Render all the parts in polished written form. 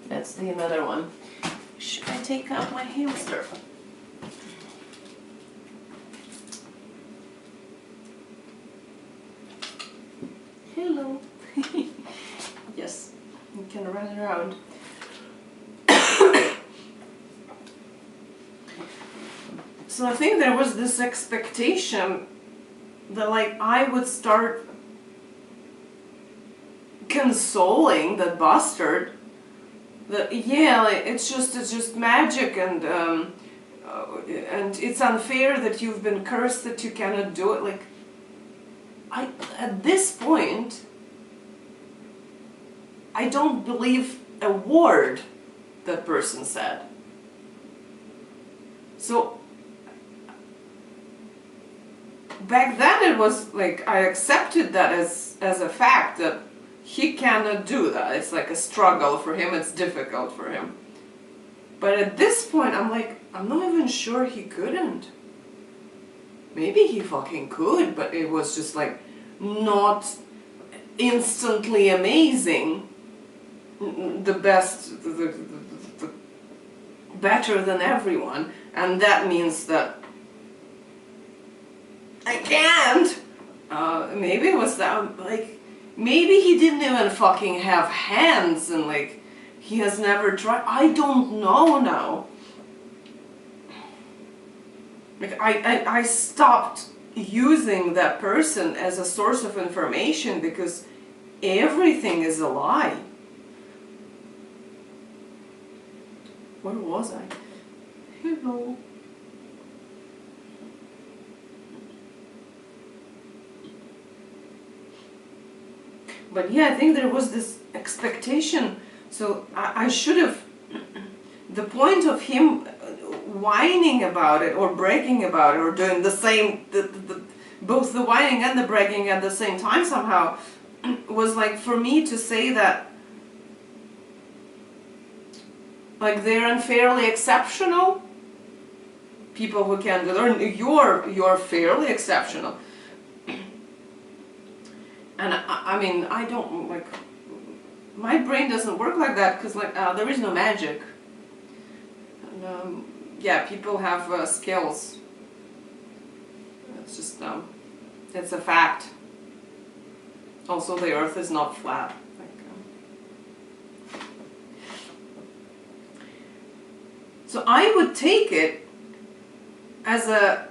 That's the another one. Should I take out my hamster? Hello. Yes, you can run around. So I think there was this expectation that like I would start consoling that bastard. That yeah, like it's just magic and it's unfair that you've been cursed that you cannot do it. Like at this point I don't believe a word that person said. So back then it was like I accepted that as a fact that he cannot do that. It's like a struggle for him, it's difficult for him. But at this point I'm like, I'm not even sure he couldn't. Maybe he fucking could, but it was just like not instantly amazing. The best, the better than everyone. And that means that I can't. Maybe it was that, like, maybe he didn't even fucking have hands and like he has never tried. I don't know now. Like I stopped using that person as a source of information because everything is a lie. Where was I? Hello. But yeah, I think there was this expectation. So I should have, the point of him whining about it or bragging about it or doing the same, both the whining and the bragging at the same time somehow, was like for me to say that like they're unfairly exceptional, people who can do it, or you're fairly exceptional. And I mean, I don't, like, my brain doesn't work like that because, like, there is no magic. And, yeah, people have skills. It's just, it's a fact. Also, the earth is not flat. Like, so I would take it as a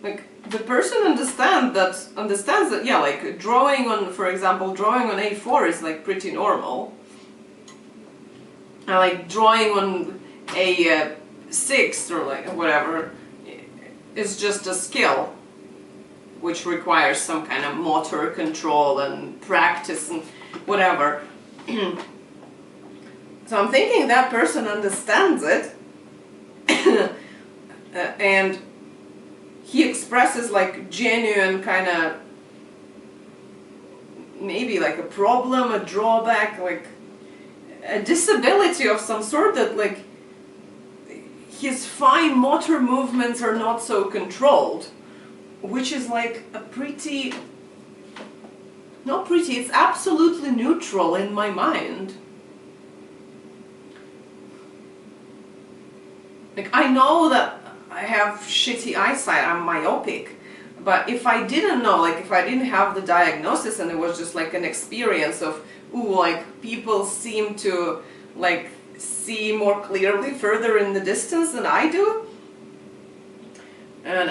like the person understands that yeah, like drawing on, for example, drawing on A4 is like pretty normal, and like drawing on A6 or like whatever is just a skill which requires some kind of motor control and practice and whatever. So I'm thinking that person understands it and he expresses like genuine kind of maybe like a problem, a drawback, like a disability of some sort, that like his fine motor movements are not so controlled, which is like a pretty, not pretty, it's absolutely neutral in my mind. Like I know that I have shitty eyesight, I'm myopic, but if I didn't know, like if I didn't have the diagnosis and it was just like an experience of, ooh, like people seem to like see more clearly further in the distance than I do, and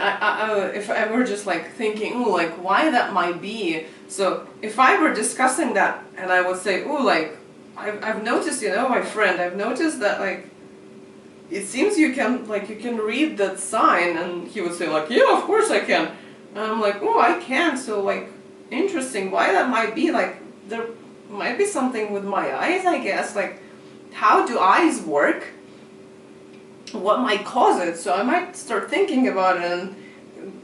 if I were just like thinking, ooh, like why that might be, so if I were discussing that and I would say, ooh, like I've noticed, you know, my friend, I've noticed that like it seems you can read that sign, and he would say like, yeah, of course I can. And I'm like, oh, I can, so like, interesting, why that might be, like, there might be something with my eyes, I guess, like, how do eyes work? What might cause it? So I might start thinking about it and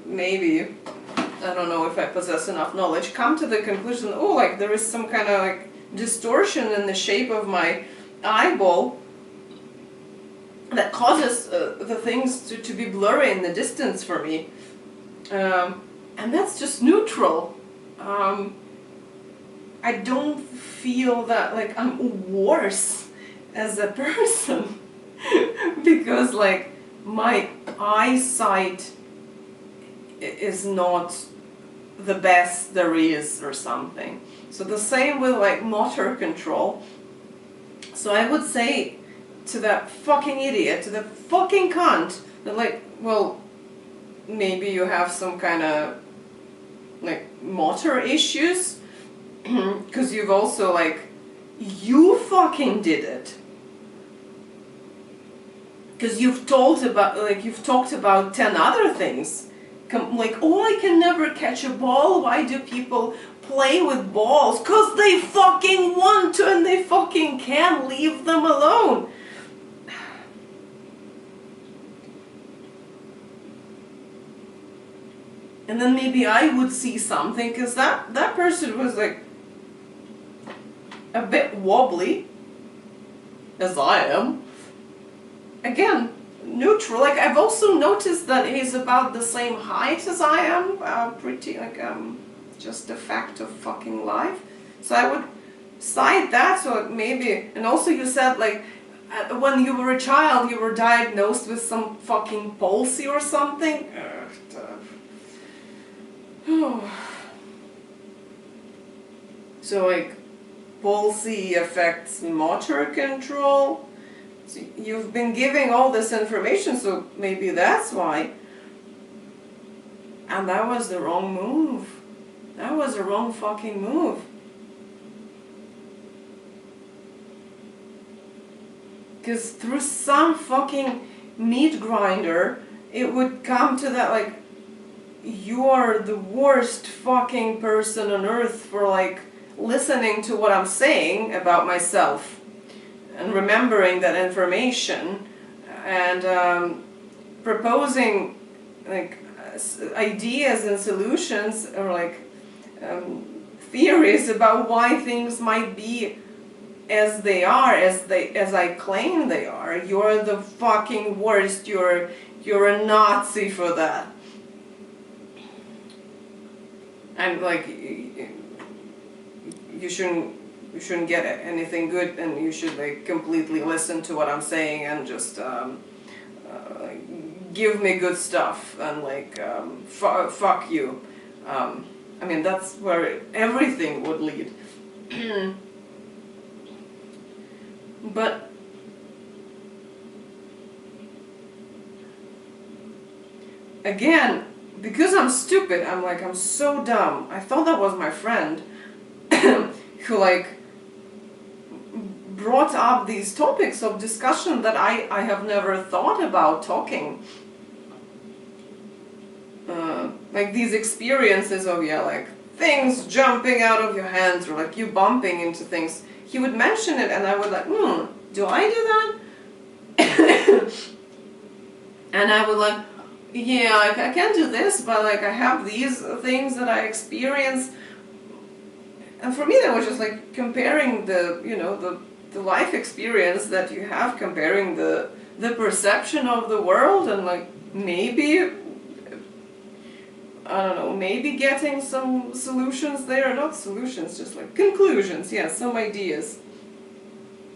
maybe, I don't know if I possess enough knowledge, come to the conclusion, oh, like, there is some kind of like distortion in the shape of my eyeball that causes the things to be blurry in the distance for me. And that's just neutral. I don't feel that like I'm worse as a person because like my eyesight is not the best there is or something. So the same with like motor control. So I would say to that fucking idiot, to the fucking cunt, that like, well, maybe you have some kind of like motor issues, because you've also like, you fucking did it. Because you've talked about 10 other things. Like, oh, I can never catch a ball. Why do people play with balls? Because they fucking want to and they fucking can. Leave them alone. And then maybe I would see something, because that person was like a bit wobbly, as I am. Again, neutral. Like, I've also noticed that he's about the same height as I am. Pretty, like, just a fact of fucking life. So I would cite that, so maybe. And also you said, like, when you were a child, you were diagnosed with some fucking palsy or something. So, like, palsy affects motor control. So you've been giving all this information, so maybe that's why. And that was the wrong move. That was the wrong fucking move. Because through some fucking meat grinder, it would come to that, like, you are the worst fucking person on earth for, like, listening to what I'm saying about myself and remembering that information and proposing, like, ideas and solutions, or like theories about why things might be as they are, as I claim they are. You're the fucking worst. You're a Nazi for that. And like, you shouldn't get anything good, and you should like completely listen to what I'm saying and just give me good stuff and like fuck you. I mean, that's where everything would lead. But again, because I'm stupid, I'm so dumb. I thought that was my friend who like brought up these topics of discussion that I have never thought about talking. Like these experiences of, yeah, like things jumping out of your hands, or like you bumping into things. He would mention it and I would like, do I do that? And I would like, yeah, I can do this, but like I have these things that I experience. And for me that was just like comparing the, you know, the life experience that you have, comparing the perception of the world, and like maybe, I don't know, maybe getting some solutions there, not solutions, just like conclusions, yeah, some ideas.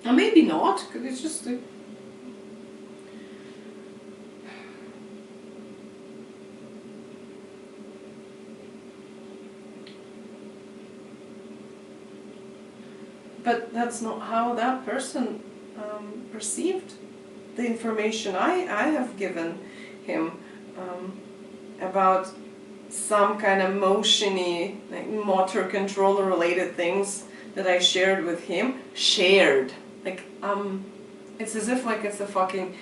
And maybe not, because it's just like, but that's not how that person perceived the information I have given him about some kind of motiony, like motor controller related things that I shared with him. Shared. Like, it's as if like it's a fucking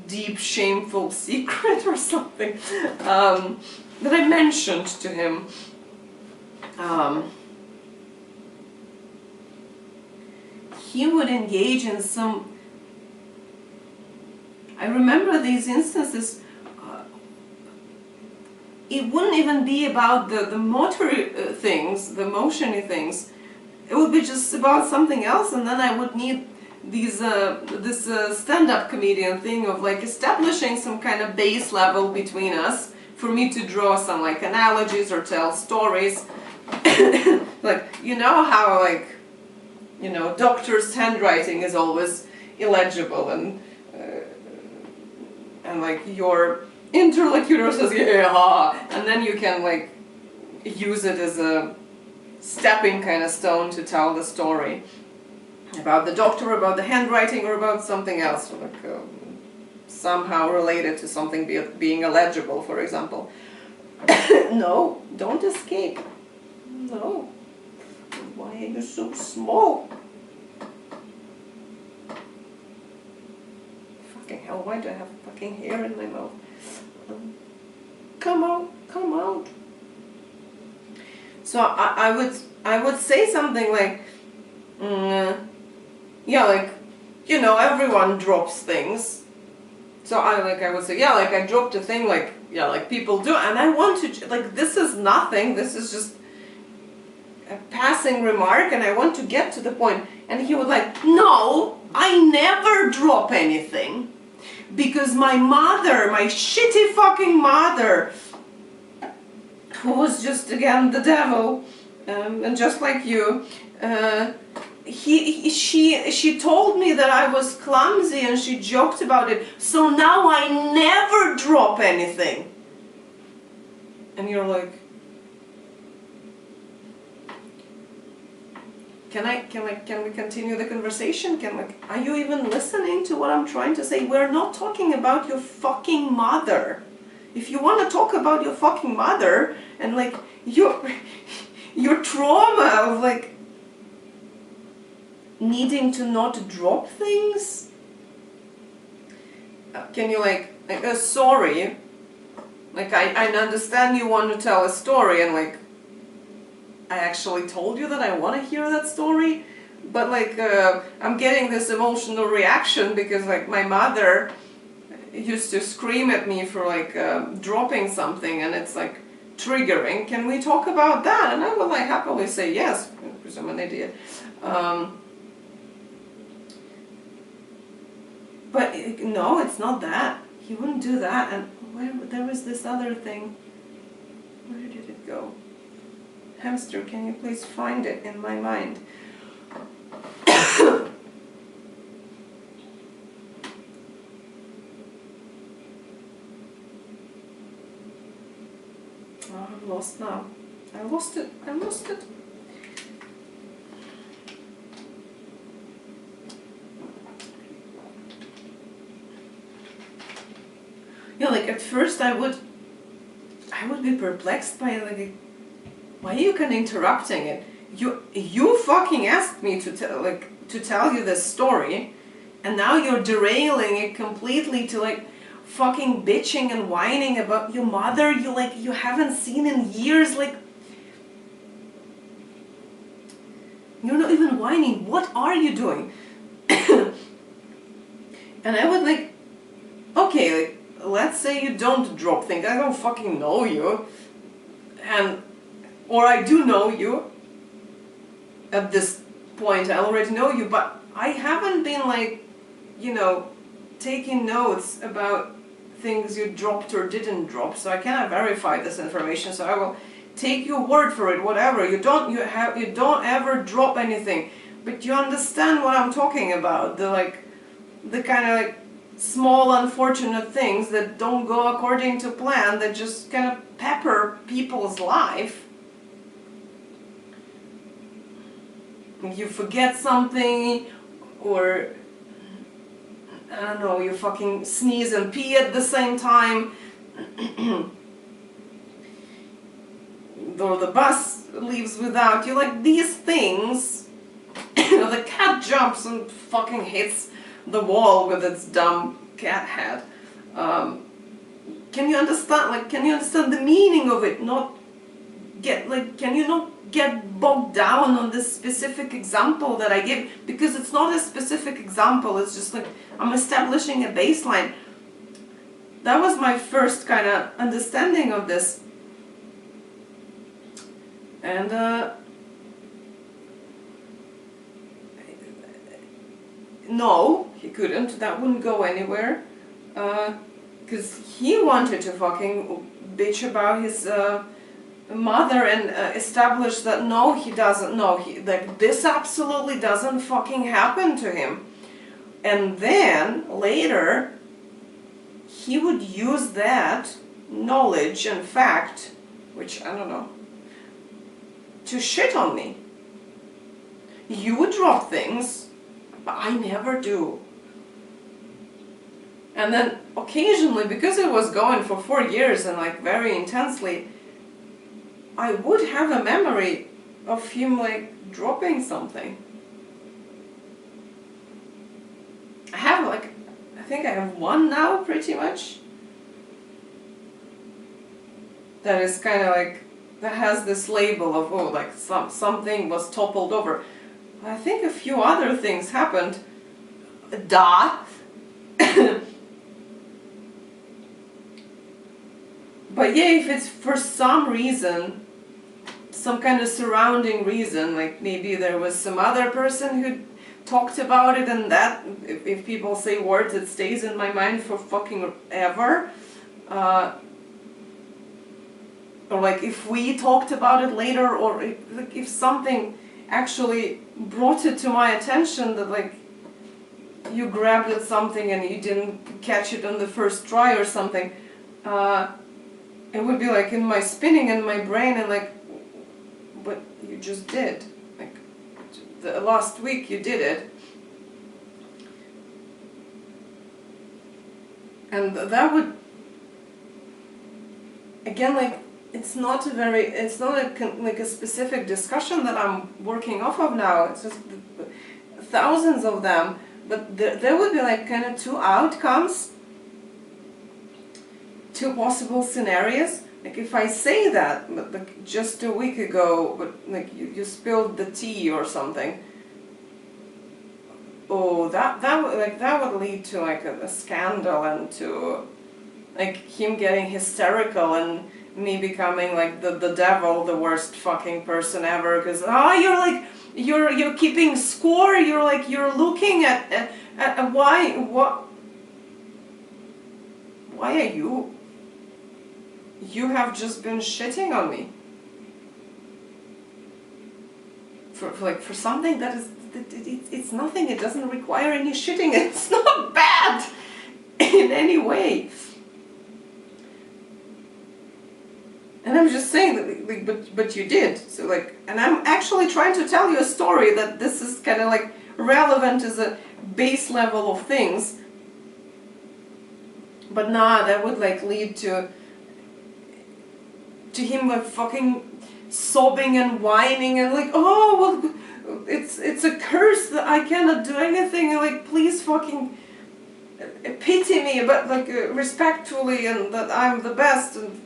deep, shameful secret or something that I mentioned to him. He would engage in some, I remember these instances, it wouldn't even be about the motor things, the motiony things. It would be just about something else, and then I would need these this stand-up comedian thing of like establishing some kind of base level between us for me to draw some like analogies or tell stories like, you know how, like, you know, doctor's handwriting is always illegible, and like your interlocutor says, yeah, and then you can like use it as a stepping kind of stone to tell the story about the doctor, about the handwriting, or about something else, like somehow related to something being illegible, for example. No, don't escape. No. Why are you so small? Fucking hell, why do I have fucking hair in my mouth? Come out, come out. So I would say something like, yeah, like, you know, everyone drops things. So I would say, yeah, like I dropped a thing, like, yeah, like people do, and I want to, like, this is nothing, this is just a passing remark, and I want to get to the point. And he would like, no, I never drop anything, because my mother, my shitty fucking mother, who was just, again, the devil, and just like you, she told me that I was clumsy, and she joked about it, so now I never drop anything. And you're like, can we continue the conversation? Are you even listening to what I'm trying to say? We're not talking about your fucking mother. If you want to talk about your fucking mother and like your trauma of like needing to not drop things, can you like sorry, like I understand you want to tell a story, and like I actually told you that I want to hear that story, but like I'm getting this emotional reaction because like my mother used to scream at me for like dropping something, and it's like triggering. Can we talk about that? And I will like happily say yes, because I'm an idiot. But no, it's not that. He wouldn't do that. And there was this other thing. Where did it go? Hamster, can you please find it in my mind? Oh, I'm lost now. I lost it. Yeah, like at first I would be perplexed by like, why are you kind of interrupting it? You fucking asked me to tell you this story, and now you're derailing it completely to like fucking bitching and whining about your mother you haven't seen in years. Like, you're not even whining. What are you doing? And I would like, okay, like, let's say you don't drop things. I don't fucking know you, or I do know you. At this point, I already know you, but I haven't been like, you know, taking notes about things you dropped or didn't drop, so I cannot verify this information. So I will take your word for it. Whatever you don't ever drop anything, but you understand what I'm talking about. The kind of like small unfortunate things that don't go according to plan, that just kind of pepper people's life. You forget something, or I don't know, you fucking sneeze and pee at the same time, or the bus leaves without you, like these things. The cat jumps and fucking hits the wall with its dumb cat head. Can you understand? Like, can you understand the meaning of it? Can you not get bogged down on this specific example that I give? Because it's not a specific example. It's just like I'm establishing a baseline. That was my first kind of understanding of this. And no, he couldn't. That wouldn't go anywhere. Because he wanted to fucking bitch about his mother and establish that no, he doesn't, no, he, like, this absolutely doesn't fucking happen to him. And then later he would use that knowledge and fact, which I don't know, to shit on me. You would drop things, but I never do. And then occasionally, because it was going for 4 years and like very intensely, I would have a memory of him like dropping something. I have like, I think I have one now pretty much. That is kind of like, that has this label of, oh, like something was toppled over. I think a few other things happened. Duh. But yeah, if it's for some reason, some kind of surrounding reason, like maybe there was some other person who talked about it, and that, if people say words, it stays in my mind for fucking ever. Or like if we talked about it later, or if something actually brought it to my attention that like you grabbed at something and you didn't catch it on the first try or something, it would be like in my spinning in my brain and like, but you just did. Like the last week you did it. And that would, again, like, it's not like a specific discussion that I'm working off of now. It's just thousands of them. But there would be like kind of two outcomes, two possible scenarios. Like if I say that, but like just a week ago, but like you spilled the tea or something. Oh, that would lead to like a scandal and to like him getting hysterical and me becoming like the devil, the worst fucking person ever. Because you're like you're keeping score. You're looking at why are you? You have just been shitting on me for something that is it's nothing. It doesn't require any shitting. It's not bad in any way. And I'm just saying that, but you did. So like, and I'm actually trying to tell you a story that this is kind of like relevant as a base level of things. But nah, that would like lead to him like fucking sobbing and whining and like, oh well, it's a curse that I cannot do anything, and like please fucking pity me, but like respectfully, and that I'm the best, and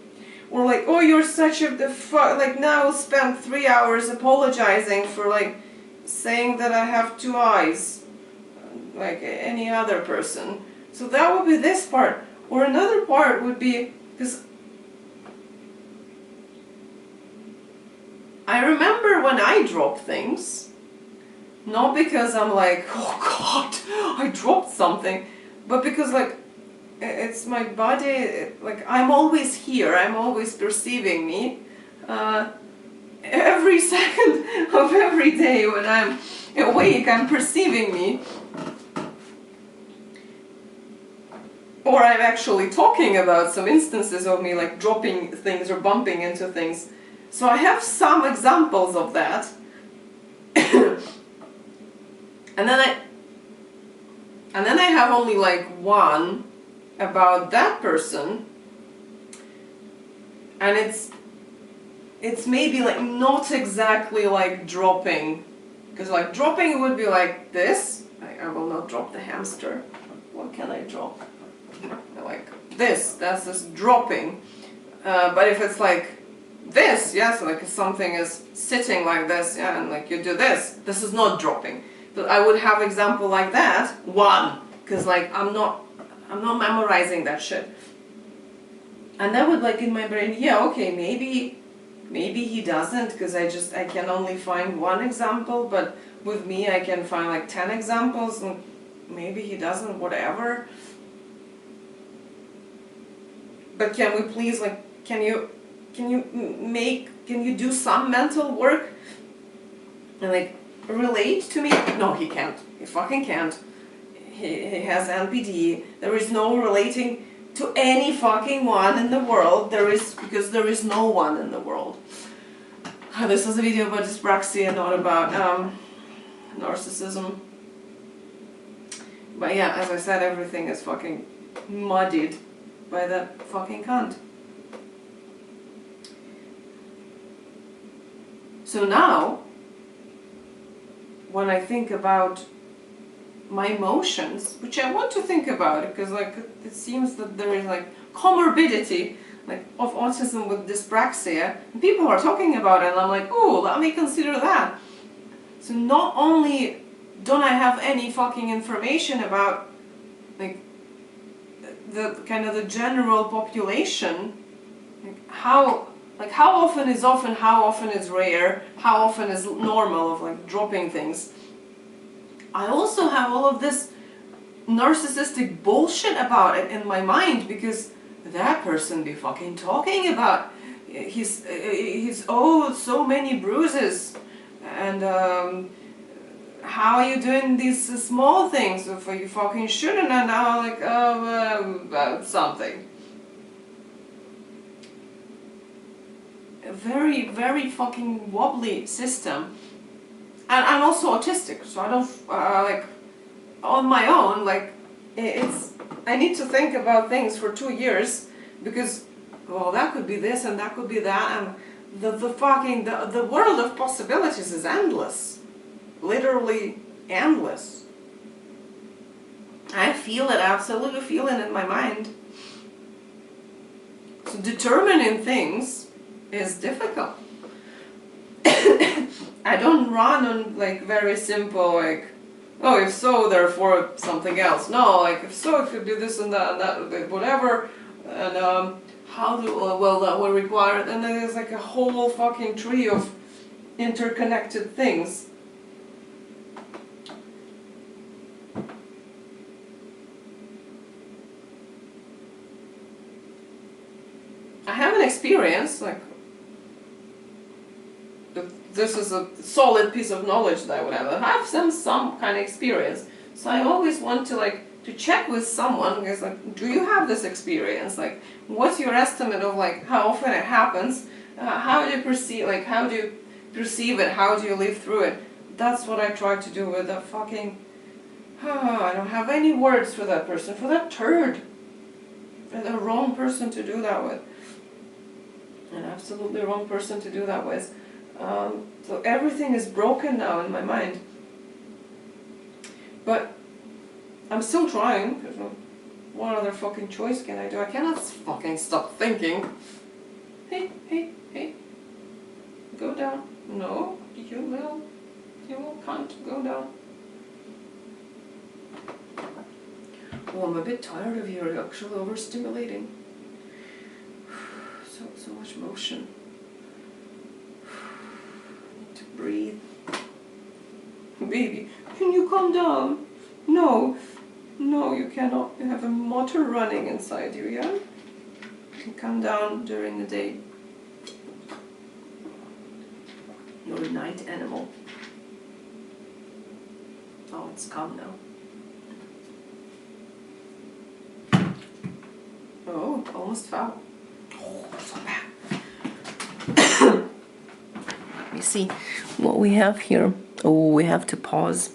or like, oh, you're such a like now spend 3 hours apologizing for like saying that I have two eyes like any other person. So that would be this part. Or another part would be, because I remember when I drop things, not because I'm like, oh God, I dropped something, but because like it's my body, like I'm always here, I'm always perceiving me. Every second of every day when I'm awake, I'm perceiving me. Or I'm actually talking about some instances of me like dropping things or bumping into things. So I have some examples of that. and then I have only like one about that person, and it's maybe like not exactly like dropping, because like dropping would be like this. I will not drop the hamster. What can I drop? Like this, that's just dropping. But if it's like this, yeah, so like if something is sitting like this, yeah, and like you do this is not dropping. But I would have example like that, one, because like I'm not memorizing that shit. And that would like in my brain, yeah, okay, maybe he doesn't, because I can only find one example, but with me I can find like 10 examples, and maybe he doesn't, whatever. But can we please, like, can you can you do some mental work and like relate to me? No, he can't. He fucking can't. He has NPD. There is no relating to any fucking one in the world. Because there is no one in the world. This was a video about dyspraxia, not about narcissism. But yeah, as I said, everything is fucking muddied by that fucking cunt. So now, when I think about my emotions, which I want to think about, because like it seems that there is like comorbidity like of autism with dyspraxia, and people are talking about it, and I'm like, oh, let me consider that. So not only don't I have any fucking information about like the kind of the general population, how often is often, how often is rare, how often is normal of like dropping things. I also have all of this narcissistic bullshit about it in my mind, because that person be fucking talking about his oh, so many bruises, and how are you doing these small things if you fucking shouldn't, and now like something. A very, very fucking wobbly system. And I'm also autistic, so I don't like on my own, like I need to think about things for 2 years, because well, that could be this and that could be that, and the world of possibilities is endless, literally endless. I feel it, absolutely feel it in my mind. So determining things is difficult. I don't run on like very simple like, oh, if so, therefore something else. No, like if so, if you do this and that, whatever, and how do, well, that will require, and then there's like a whole fucking tree of interconnected things. I have an experience, like, this is a solid piece of knowledge that I would have. I have some kind of experience. So I always want to like to check with someone, because like, do you have this experience? Like, what's your estimate of like how often it happens? How do you perceive, like, how do you perceive it? How do you live through it? That's what I try to do with the fucking, I don't have any words for that person, for that turd. And the wrong person to do that with. An absolutely wrong person to do that with. So everything is broken now in my mind. But I'm still trying, because what other fucking choice can I do? I cannot fucking stop thinking. Hey, go down. No, you can't go down. Oh, I'm a bit tired of you, you're actually overstimulating. So much motion. Breathe. Baby, can you calm down? No, you cannot. You have a motor running inside you, yeah? You can calm down during the day. You're a night animal. Oh, it's calm now. Oh, almost fell. Oh, so bad. Let me see what we have here. Oh, we have to pause.